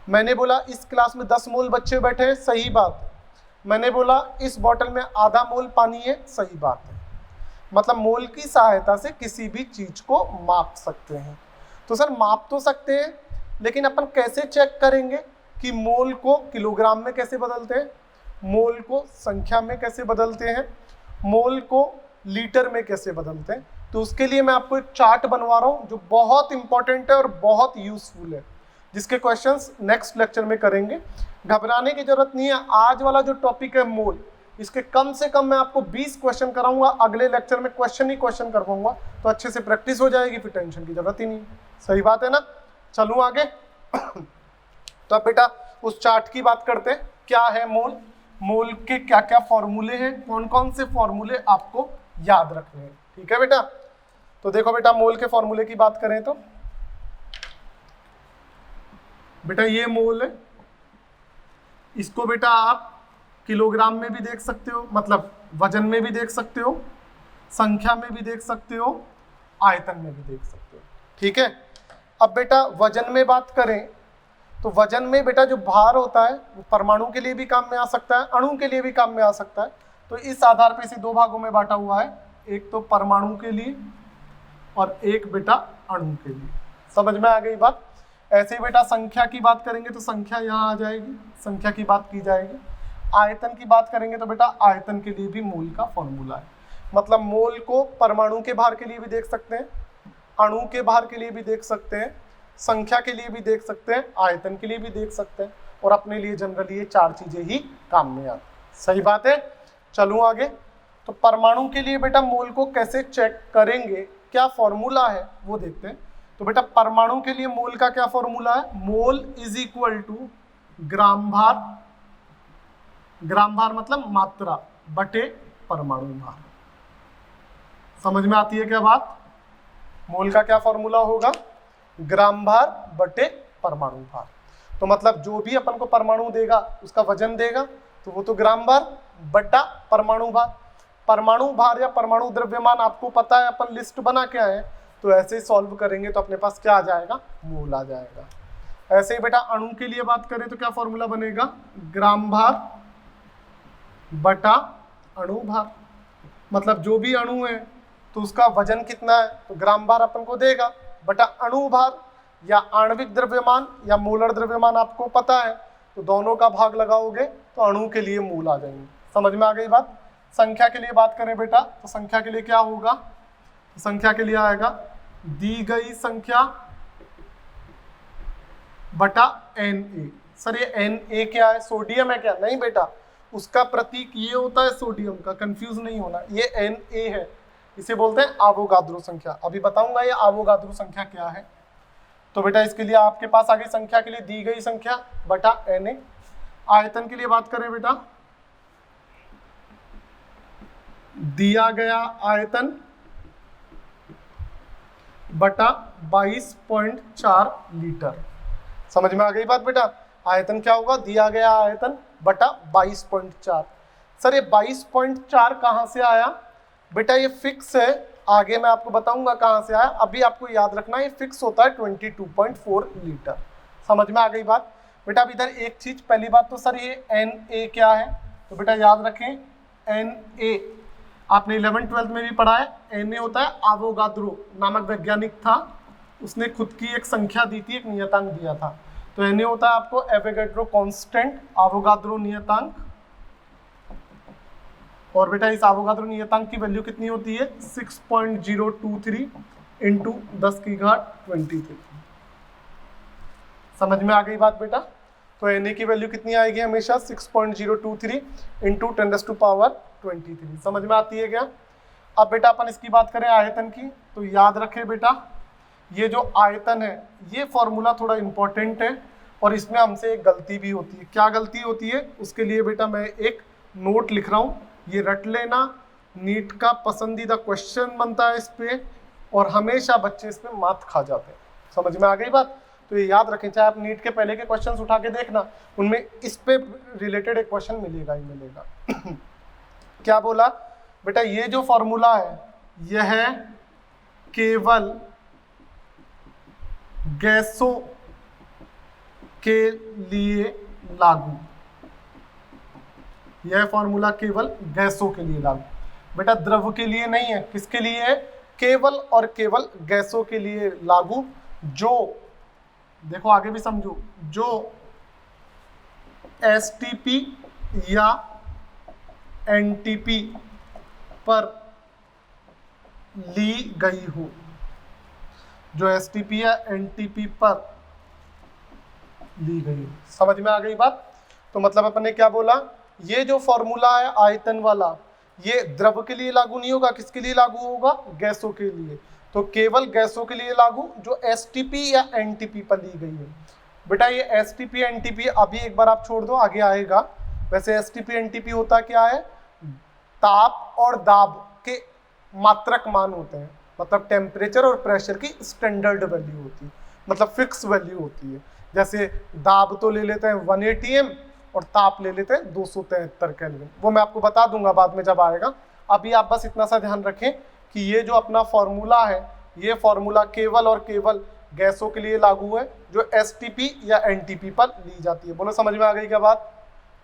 मैंने बोला इस क्लास में 10 मोल बच्चे बैठे हैं, सही बात है। मैंने बोला इस बोतल में आधा मोल पानी है, सही बात है। मतलब मोल की सहायता से किसी भी चीज को माप सकते हैं। तो सर माप तो सकते हैं, लेकिन अपन कैसे चेक करेंगे कि मोल को किलोग्राम में कैसे बदलते हैं, मोल को संख्या में कैसे बदलते हैं, मोल को लीटर में कैसे बदलते हैं? तो उसके लिए मैं आपको एक चार्ट बनवा रहा हूं जो बहुत इंपॉर्टेंट है और बहुत यूजफुल है, जिसके क्वेश्चंस नेक्स्ट लेक्चर में करेंगे। घबराने की जरूरत नहीं है। आज वाला जो टॉपिक है मोल, इसके कम से कम मैं आपको 20 क्वेश्चन कराऊंगा, अगले लेक्चर में क्वेश्चन ही क्वेश्चन करवाऊंगा, तो अच्छे से प्रैक्टिस हो जाएगी, फिर टेंशन की जरूरत ही नहीं। सही बात है ना? चलूं आगे। तो अब बेटा उस चार्ट की बात करते हैं। क्या है मोल, मोल के क्या क्या फॉर्मूले हैं, कौन कौन से फॉर्मूले आपको याद रखने हैं। ठीक है बेटा, तो देखो बेटा मोल के फॉर्मूले की बात करें तो बेटा ये मोल है, इसको बेटा आप किलोग्राम में भी देख सकते हो, मतलब वजन में भी देख सकते हो, संख्या में भी देख सकते हो, आयतन में भी देख सकते हो। ठीक है, अब बेटा वजन में बात करें तो वजन में बेटा जो भार होता है वो परमाणु के लिए भी काम में आ सकता है, अणु के लिए भी काम में आ सकता है। तो इस आधार पर इसे 2 भागों में बांटा हुआ है, एक तो परमाणु के लिए और एक बेटा अणु के लिए। समझ में आ गई बात? ऐसे ही बेटा संख्या की बात करेंगे तो संख्या यहाँ आ जाएगी, संख्या की बात की जाएगी। आयतन की बात करेंगे तो बेटा आयतन के लिए भी मोल का फॉर्मूला है। मतलब मोल को परमाणु के भार के लिए भी देख सकते हैं, अणु के भार के लिए भी देख सकते हैं, संख्या के लिए भी देख सकते हैं, आयतन के लिए भी देख सकते हैं, और अपने लिए जनरली ये 4 चीजें ही काम में आती। सही बात है? चलूं आगे। तो परमाणु के लिए बेटा मोल को कैसे चेक करेंगे, क्या फॉर्मूला है वो देखते हैं। तो बेटा परमाणु के लिए मोल का क्या फॉर्मूला है, मोल इज इक्वल टू ग्राम भार, ग्राम भार मतलब मात्रा बटे परमाणु भार। समझ में आती है क्या बात? मोल का क्या फॉर्मूला होगा, ग्राम भार बटे परमाणु भार। तो मतलब जो भी अपन को परमाणु देगा उसका वजन देगा, तो वो तो ग्राम भार बटा परमाणु भार। परमाणु भार या परमाणु द्रव्यमान आपको पता है, अपन लिस्ट बना के आए हैं, तो ऐसे ही सॉल्व करेंगे तो अपने पास क्या आ जाएगा, मोल आ जाएगा। ऐसे ही बेटा अणु के लिए बात करें तो क्या फॉर्मूला बनेगा, ग्राम भार बटा अणु भार। मतलब जो भी अणु है तो उसका वजन कितना है, तो ग्राम भार अपन को देगा बटा अणु भार, या आणविक द्रव्यमान या मोलर द्रव्यमान आपको पता है, तो दोनों का भाग लगाओगे तो अणु के लिए मोल आ जाएंगे। समझ में आ गई बात? संख्या के लिए बात करें बेटा, तो संख्या के लिए क्या होगा, तो संख्या के लिए आएगा दी गई संख्या बटा Na। सर ये Na क्या है, सोडियम है क्या? नहीं बेटा, उसका प्रतीक ये होता है सोडियम का, कंफ्यूज नहीं होना, ये Na है, इसे बोलते हैं आवोगाद्रो संख्या। अभी बताऊंगा ये आवोगाद्रो संख्या क्या है। तो बेटा इसके लिए आपके पास आगे संख्या के लिए दी गई संख्या बटा Na। आयतन के लिए बात करें बेटा, दिया गया आयतन बटा 22.4 लीटर। समझ में आ गई बात बेटा? आयतन क्या होगा, दिया गया आयतन बटा 22.4। सर ये 22.4 कहां से आया बेटा? ये फिक्स है, आगे मैं आपको बताऊंगा कहां से आया, अभी आपको याद रखना ये फिक्स होता है 22.4 लीटर। समझ में आ गई बात बेटा? अब इधर एक चीज, पहली बात तो सर ये Na क्या है, तो बेटा याद रखें Na आपने 11th-12th में भी पढ़ा है, Na होता है आवोगाद्रो नामक वैज्ञानिक था, उसने खुद की एक संख्या दी थी, एक नियतांक दिया था। तो Na होता है आपको एवोगाड्रो कांस्टेंट, आवोगाद्रो नियतांक। और बेटा इस आवोगाद्रो नियतांक की वैल्यू कितनी होती है, 6.023 इंटू 10 की घात 23। समझ में आ गई बात बेटा? तो Na की वैल्यू कितनी आएगी हमेशा, 6.023 इंटू 10⁻23। समझ में आती है क्या? अब बेटा अपन इसकी बात करें आयतन की, तो याद रखें बेटा ये जो आयतन है ये फॉर्मूला थोड़ा इंपॉर्टेंट है, और इसमें हमसे एक गलती भी होती है। क्या गलती होती है, उसके लिए बेटा मैं एक नोट लिख रहा हूँ, ये रट लेना, नीट का पसंदीदा क्वेश्चन बनता है इस पे, और हमेशा बच्चे इस पे मात खा जाते हैं। समझ में आ गई बात? तो ये याद रखें, चाहे आप नीट के पहले के क्वेश्चंस उठा के देखना, उनमें इस पे रिलेटेड एक क्वेश्चन मिलेगा ही मिलेगा। क्या बोला बेटा, ये जो फॉर्मूला है यह केवल गैसों के लिए लागू, यह फॉर्मूला केवल गैसों के लिए लागू, बेटा द्रव के लिए नहीं है। किसके लिए है, केवल और केवल गैसों के लिए लागू। जो देखो आगे भी समझो, जो एसटीपी या एनटीपी पर ली गई हो, जो एसटीपी या एनटीपी पर ली गई हो। समझ में आ गई बात? तो मतलब अपन ने क्या बोला, ये जो फॉर्मूला है आयतन वाला, ये द्रव के लिए लागू नहीं होगा, किसके लिए लागू होगा, गैसों के लिए। तो केवल गैसों के लिए लागू जो एसटीपी या एनटीपी पर ली गई है। बेटा ये एसटीपी एनटीपी अभी एक बार आप छोड़ दो, आगे आएगा। वैसे एसटीपी एनटीपी होता क्या है, ताप और दाब के मात्रक मान होते हैं, मतलब टेम्परेचर और प्रेशर की स्टैंडर्ड वैल्यू होती है, मतलब फिक्स वैल्यू होती है। जैसे दाब तो ले लेते हैं 1 atm और ताप ले लेते हैं 273 केल्विन, वो मैं आपको बता दूंगा बाद में जब आएगा। अभी आप बस इतना सा ध्यान रखें कि ये जो अपना फॉर्मूला है, ये फॉर्मूला केवल और केवल गैसों के लिए लागू है जो एसटीपी या एनटीपी पर ली जाती है। बोलो समझ में आ गई क्या बात?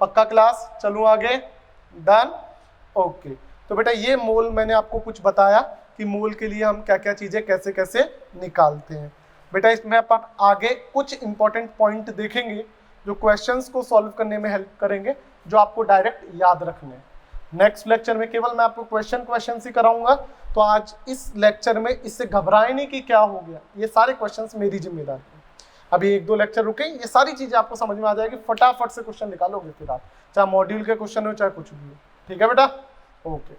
पक्का क्लास? चलूं आगे? डन? ओके। तो बेटा ये मोल मैंने आपको कुछ बताया कि मोल के लिए हम क्या क्या चीजें कैसे कैसे निकालते हैं। बेटा इसमें अपन आगे कुछ इंपॉर्टेंट पॉइंट देखेंगे जो क्वेश्चंस को सॉल्व करने में हेल्प करेंगे, जो आपको डायरेक्ट याद रखने हैं। नेक्स्ट लेक्चर में केवल मैं आपको क्वेश्चन ही कराऊंगा, तो आज इस लेक्चर में इससे घबराए नहीं कि क्या हो गया, ये सारे क्वेश्चंस मेरी जिम्मेदारी है। अभी 1-2 लेक्चर रुके, ये सारी चीजें आपको समझ में आ जाएगी, फटाफट से क्वेश्चन निकालोगे फिर आप, चाहे मॉड्यूल के क्वेश्चन हो चाहे कुछ भी हो। ठीक है बेटा? ओके।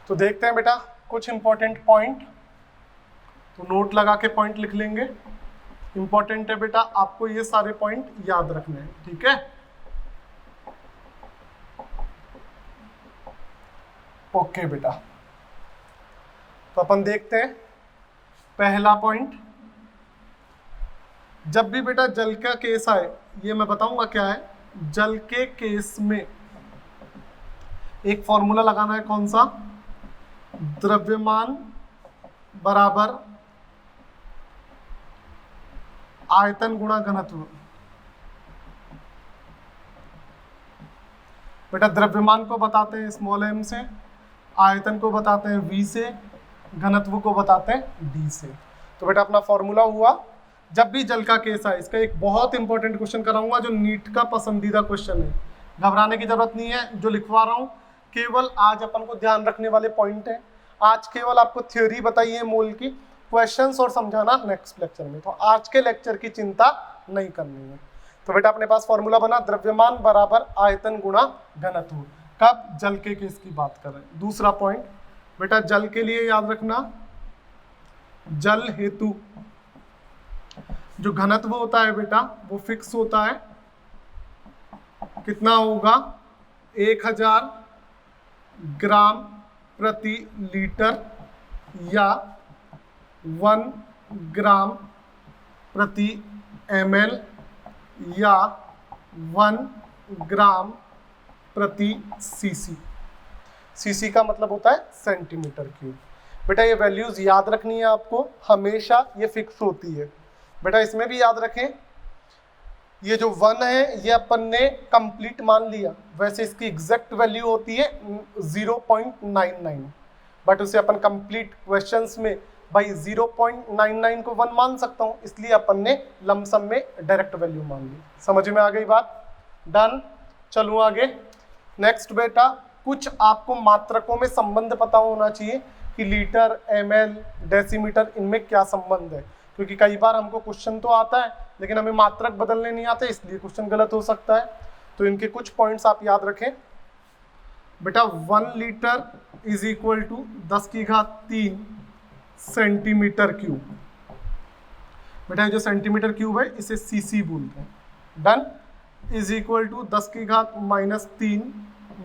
तो देखते हैं बेटा कुछ इंपॉर्टेंट पॉइंट, तो नोट लगा के पॉइंट लिख लेंगे। इंपॉर्टेंट है बेटा, आपको ये सारे पॉइंट याद रखने हैं, ठीक है। ओके बेटा, तो अपन देखते हैं पहला पॉइंट। जब भी बेटा जल का केस आए, ये मैं बताऊंगा क्या है। जल के केस में एक फॉर्मूला लगाना है, कौन सा? द्रव्यमान बराबर आयतन गुणा घनत्व। बेटा द्रव्यमान को बताते हैं स्मॉल m से, आयतन को बताते हैं v से, घनत्व को बताते हैं d से। तो बेटा अपना फॉर्मूला हुआ, जब भी जल का केस आए, इसका एक बहुत इंपॉर्टेंट क्वेश्चन कराऊंगा जो नीट का पसंदीदा क्वेश्चन है, घबराने की जरूरत नहीं है। जो लिखवा रहा हूं केवल आज अपन को ध्यान रखने वाले पॉइंट है। आज केवल आपको थ्योरी बताई है मोल की, क्वेश्चंस और समझाना नेक्स्ट लेक्चर में। तो आज के लेक्चर की चिंता नहीं करनी है। तो बेटा अपने पास फॉर्मूला बना, द्रव्यमान बराबर आयतन गुणा घनत्व। कब? जल के केस की बात कर रहे हैं। दूसरा पॉइंट बेटा, जल के लिए याद रखना, जल हेतु जो घनत्व होता है बेटा वो फिक्स होता है। कितना होगा? 1000 ग्राम प्रति लीटर या 1 ग्राम प्रति ml या 1 ग्राम प्रति सीसी। सीसी का मतलब होता है सेंटीमीटर क्यूब। बेटा ये वैल्यूज याद रखनी है आपको, हमेशा ये फिक्स होती है। बेटा इसमें भी याद रखें, ये जो 1 है ये अपन ने कंप्लीट मान लिया, वैसे इसकी एग्जैक्ट वैल्यू होती है 0.99, बट उसे अपन कंप्लीट क्वेश्चंस में भाई 0.99 को 1 मान सकता हूं, इसलिए अपन ने लमसम में डायरेक्ट वैल्यू मान ली। समझ में आ गई बात? डन। चलो आगे। नेक्स्ट बेटा, कुछ आपको मात्रकों में संबंध पता होना चाहिए कि लीटर, ml, डेसीमीटर, इनमें क्या संबंध है, क्योंकि कई बार हमको क्वेश्चन तो आता है लेकिन हमें मात्रक बदलने नहीं आते, इसलिए क्वेश्चन गलत हो सकता है। तो इनके कुछ पॉइंट्स आप याद रखें। बेटा 1 litre is equal to 10⁻³ centimetre cube. बेटा जो सेंटीमीटर क्यूब है इसे सीसी बोलते हैं। Done. Is equal to 10⁻³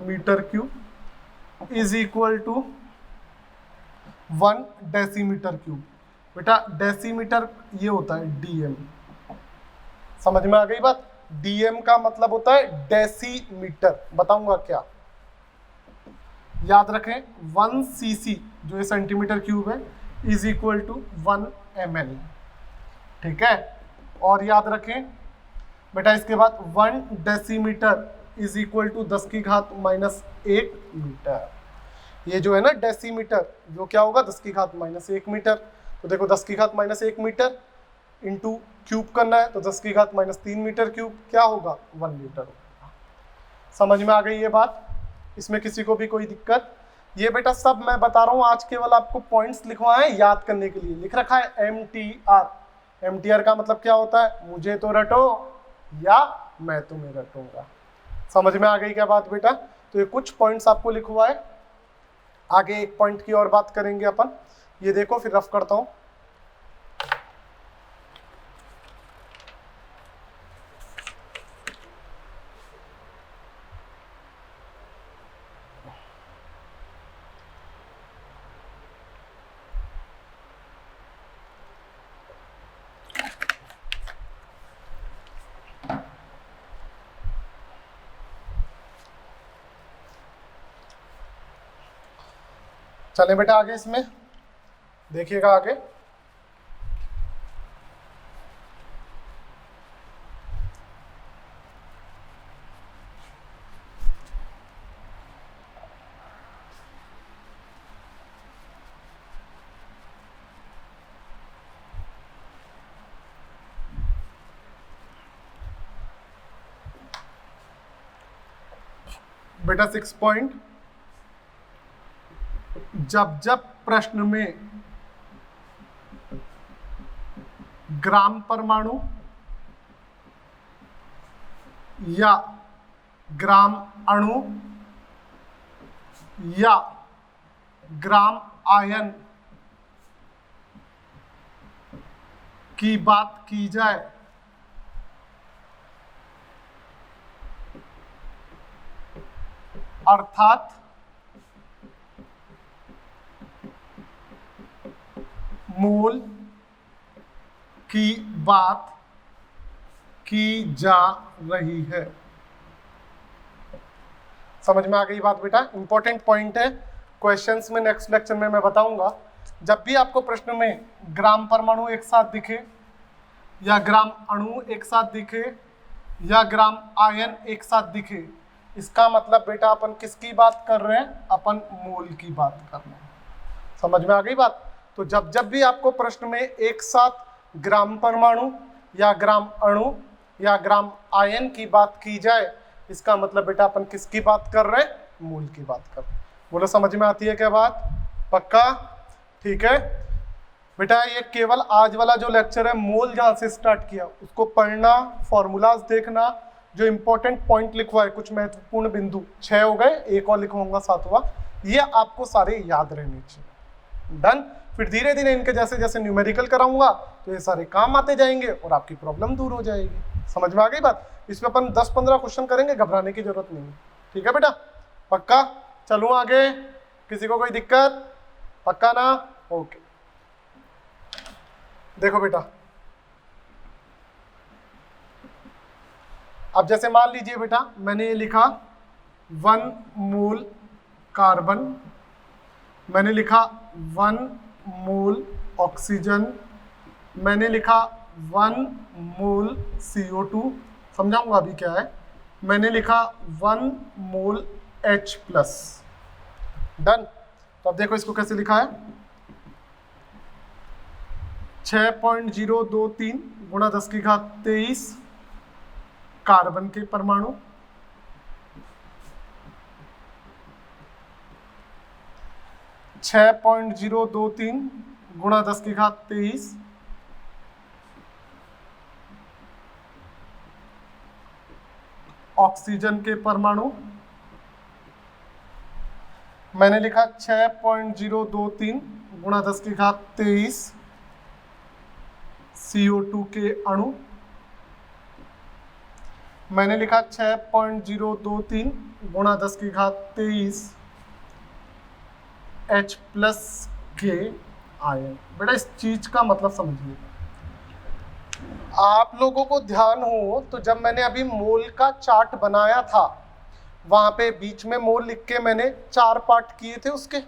metre cube is equal to 1 decimetre cube. बेटा डेसीमीटर ये होता है डीएम। समझ में आ गई बात? डीएम का मतलब होता है डेसीमीटर। बताऊंगा क्या, याद रखें। 1 सीसी जो ये सेंटीमीटर क्यूब है इज इक्वल टू 1 ml, ठीक है। और याद रखें बेटा इसके बाद 1 decimetre is equal to 10⁻⁻1 metre. ये जो है ना डेसीमीटर, जो क्या होगा 10⁻⁻1 मीटर। तो देखो 10⁻⁻1 मीटर इंटू क्यूब करना है, तो 10⁻³ मीटर क्यूब क्या होगा? 1 लीटर होगा। समझ में आ गई ये बात? इसमें किसी को भी कोई दिक्कत? ये बेटा सब मैं बता रहा हूँ, आज केवल आपको पॉइंट्स लिखवाए याद करने के लिए। लिख रखा है MTR। MTR का मतलब क्या होता है? मुझे तो रटो या मैं तुम्हें रटूंगा। समझ में आ गई क्या बात बेटा? तो ये कुछ पॉइंट्स आपको लिखवाए, आगे एक पॉइंट की और बात करेंगे अपन। ये देखो फिर रफ करता हूं। चले बेटा आगे, इसमें देखिएगा आगे। बेटा 6 पॉइंट, जब प्रश्न में ग्राम परमाणु या ग्राम अणु या ग्राम आयन की बात की जाए, अर्थात मोल की बात की जा रही है। समझ में आ गई बात बेटा? इंपॉर्टेंट पॉइंट है, क्वेश्चंस में नेक्स्ट लेक्चर में मैं बताऊंगा। जब भी आपको प्रश्न में ग्राम परमाणु एक साथ दिखे, या ग्राम अणु एक साथ दिखे, या ग्राम आयन एक साथ दिखे, इसका मतलब बेटा अपन किसकी बात कर रहे हैं? अपन मोल की बात कर रहे हैं। समझ में आ गई बात? तो जब भी आपको प्रश्न में एक साथ ग्राम परमाणु या ग्राम अणु या ग्राम आयन की बात की जाए, इसका मतलब बेटा अपन किसकी बात कर रहे हैं? मोल की बात कर रहे हैं। बोलो समझ में आती है क्या बात? पक्का? ठीक है बेटा, ये केवल आज वाला जो लेक्चर है मोल जहां से स्टार्ट किया उसको पढ़ना, फॉर्मूलाज देखना, जो इंपॉर्टेंट पॉइंट लिखवाए, कुछ महत्वपूर्ण बिंदु 6 हो गए, एक और लिखवाऊंगा 7वां, ये आपको सारे याद रहने चाहिए। डन? फिर धीरे धीरे इनके जैसे जैसे न्यूमेरिकल कराऊंगा तो ये सारे काम आते जाएंगे और आपकी प्रॉब्लम दूर हो जाएगी। समझ में आ गई बात? इसमें अपन 10-15 क्वेश्चन करेंगे, घबराने की जरूरत नहीं है। ठीक है बेटा? पक्का? चलूं आगे? किसी को कोई दिक्कत? पक्का ना? ओके। देखो बेटा, अब जैसे मान लीजिए बेटा मैंने ये लिखा 1 मोल कार्बन, मैंने लिखा 1 मोल ऑक्सीजन, मैंने लिखा 1 मोल CO2, समझाऊंगा अभी क्या है, मैंने लिखा 1 मोल H+। डन? तो अब देखो इसको कैसे लिखा है, 6.023 गुणा 10⁻23 कार्बन के परमाणु, 6.023 गुणा 10⁻23 ऑक्सीजन के परमाणु, मैंने लिखा 6.023 गुणा 10⁻23 CO2 के अणु, मैंने लिखा 6.023 गुणा 10⁻23 H+ के आयन। बेटा इस चीज का मतलब समझिए, आप लोगों को ध्यान हो तो जब मैंने अभी मोल का चार्ट बनाया था, वहां पे बीच में मोल लिख के मैंने 4 पार्ट किए थे उसके।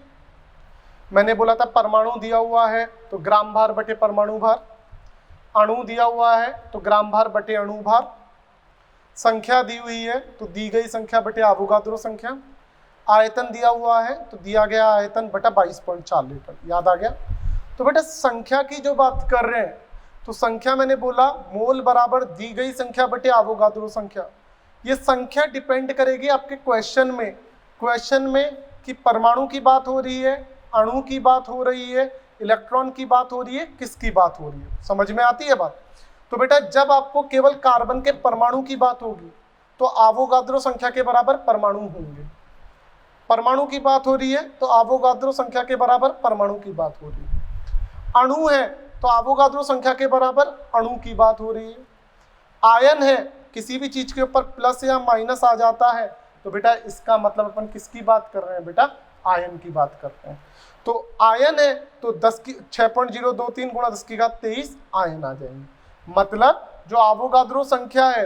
मैंने बोला था परमाणु दिया हुआ है तो ग्राम भार बटे परमाणु भार, अणु दिया हुआ है तो ग्राम भार बटे अणु भार, संख्या दी हुई है तो दी गई संख्या बटे एवोगाद्रो संख्या, आयतन दिया हुआ है तो दिया गया आयतन बटा 22.4 लीटर। याद आ गया? तो बेटा संख्या की जो बात कर रहे हैं तो संख्या मैंने बोला मोल बराबर दी गई संख्या बटे एवोगाद्रो संख्या। ये संख्या डिपेंड करेगी आपके क्वेश्चन में कि परमाणु की बात हो रही है, अणु की बात हो रही है, इलेक्ट्रॉन की बात हो रही है, किसकी बात हो रही है। समझ में आती है बात? तो बेटा जब आपको केवल कार्बन के परमाणु की बात होगी तो एवोगाद्रो संख्या के बराबर परमाणु होंगे, परमाणु की बात हो रही है तो एवोगाद्रो संख्या के बराबर परमाणु की बात हो रही है, अणु है तो एवोगाद्रो संख्या के बराबर अणु की बात हो रही है, आयन है किसी भी चीज के ऊपर प्लस या माइनस आ जाता है तो बेटा इसका मतलब अपन किसकी बात कर रहे हैं? बेटा आयन की बात करते हैं। तो आयन है तो 6.023 गुणा 10⁻23 आयन आ जाएंगे। मतलब जो एवोगाद्रो संख्या है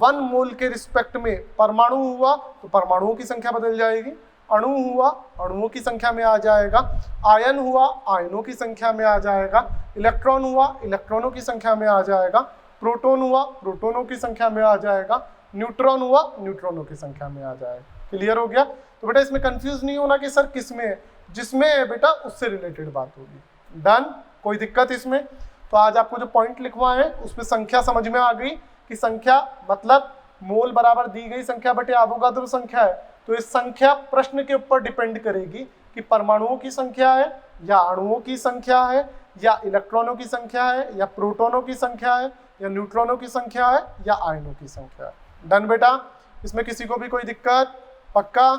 1 मोल के रिस्पेक्ट में परमाणु हुआ तो परमाणुओं की संख्या बदल जाएगी, अणु हुआ अणुओं की संख्या में आ जाएगा, आयन हुआ आयनों की संख्या में आ जाएगा, इलेक्ट्रॉन हुआ इलेक्ट्रॉनों की संख्या में आ जाएगा, प्रोटॉन हुआ प्रोटॉनों की संख्या में आ जाएगा, न्यूट्रॉन हुआ न्यूट्रॉनों की संख्या में आ जाएगा। क्लियर हो गया? तो बेटा इसमें कंफ्यूज नहीं होना कि सर किस में है, जिसमें है बेटा उससे रिलेटेड बात होगी। डन? कोई दिक्कत इसमें? तो आज आपको जो पॉइंट लिखवा है उसमें संख्या समझ में आ गई कि संख्या मतलब मोल बराबर दी गई संख्या बटे एवोगाद्रो संख्या है। तो इस संख्या प्रश्न के ऊपर डिपेंड करेगी कि परमाणुओं की संख्या है या अणुओं की संख्या है या इलेक्ट्रॉनों की संख्या है या प्रोटॉनों की संख्या है या न्यूट्रॉनों की संख्या है या आयनों की संख्या है। डन बेटा? इसमें किसी को भी कोई दिक्कत? पक्का?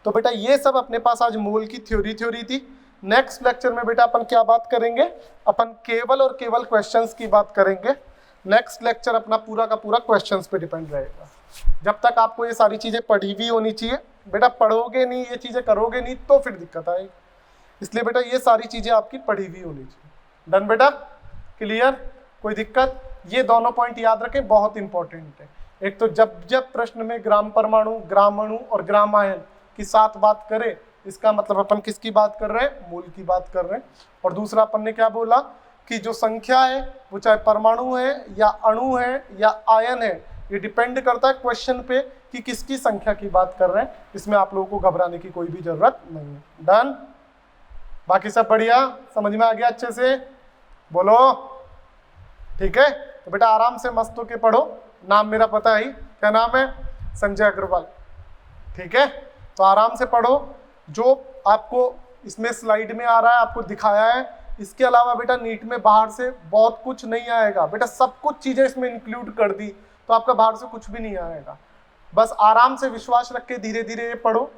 तो बेटा ये सब अपने पास आज मोल की थ्योरी थी। नेक्स्ट लेक्चर में बेटा अपन क्या बात करेंगे, अपन केवल और केवल क्वेश्चंस की बात करेंगे। नेक्स्ट लेक्चर अपना पूरा का पूरा क्वेश्चंस पे डिपेंड रहेगा। जब तक आपको ये सारी चीजें पढ़ी हुई होनी चाहिए, बेटा पढ़ोगे नहीं, ये चीजें करोगे नहीं तो फिर दिक्कत आएगी। इसलिए बेटा ये सारी चीजें आपकी पढ़ी हुई होनी चाहिए। डन बेटा, क्लियर, कोई दिक्कत? ये दोनों पॉइंट याद रखें, बहुत इंपॉर्टेंट है। एक तो जब जब प्रश्न में ग्राम परमाणु, ग्राम अणु और ग्राम आयन की साथ बात करें, इसका मतलब अपन किसकी बात कर रहे हैं, मूल की बात कर रहे हैं। और दूसरा अपन ने क्या बोला कि जो संख्या है वो चाहे परमाणु है या अणु है या आयन है, ये डिपेंड करता है क्वेश्चन पे कि किसकी संख्या की बात कर रहे हैं। इसमें आप लोगों को घबराने की कोई भी जरूरत नहीं है। डन, बाकी सब बढ़िया, समझ में आ गया अच्छे से? बोलो ठीक है। तो बेटा आराम से मस्त होके पढ़ो। नाम मेरा पता ही, क्या नाम है? संजय अग्रवाल। ठीक है, तो आराम से पढ़ो। जो आपको इसमें स्लाइड में आ रहा है, आपको दिखाया है, इसके अलावा बेटा नीट में बाहर से बहुत कुछ नहीं आएगा। बेटा सब कुछ चीजें इसमें इंक्लूड कर दी, तो आपका बाहर से कुछ भी नहीं आएगा। बस आराम से विश्वास रख के धीरे धीरे ये पढ़ो।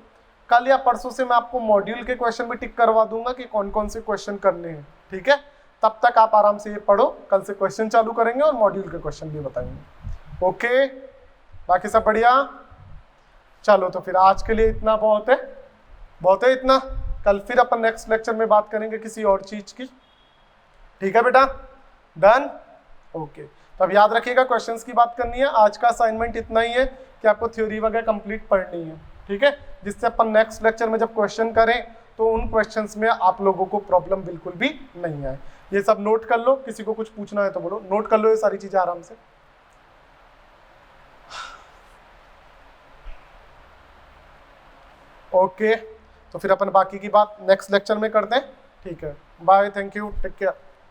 कल या परसों से मैं आपको मॉड्यूल के क्वेश्चन भी टिक करवा दूंगा कि कौन कौन से क्वेश्चन करने हैं। ठीक है, तब तक आप आराम से ये पढ़ो। कल से क्वेश्चन चालू करेंगे और मॉड्यूल के क्वेश्चन भी बताएंगे। ओके, बाकी सब बढ़िया? चलो तो फिर आज के लिए इतना बहुत है, बहुत है इतना। कल फिर अपन नेक्स्ट लेक्चर में बात करेंगे किसी और चीज की। ठीक है बेटा, डन? ओके, तो अब याद रखिएगा क्वेश्चंस की बात करनी है। आज का असाइनमेंट इतना ही है कि आपको थ्योरी वगैरह कंप्लीट पढ़नी है। ठीक है, जिससे अपन नेक्स्ट लेक्चर में जब क्वेश्चन करें तो उन क्वेश्चंस में आप लोगों को प्रॉब्लम बिल्कुल भी नहीं आए। ये सब नोट कर लो, किसी को कुछ पूछना है तो बोलो, नोट कर लो ये सारी चीजें आराम से। ओके, तो फिर अपन बाकी की बात नेक्स्ट लेक्चर में करते हैं। ठीक है, bye, thank you, take care.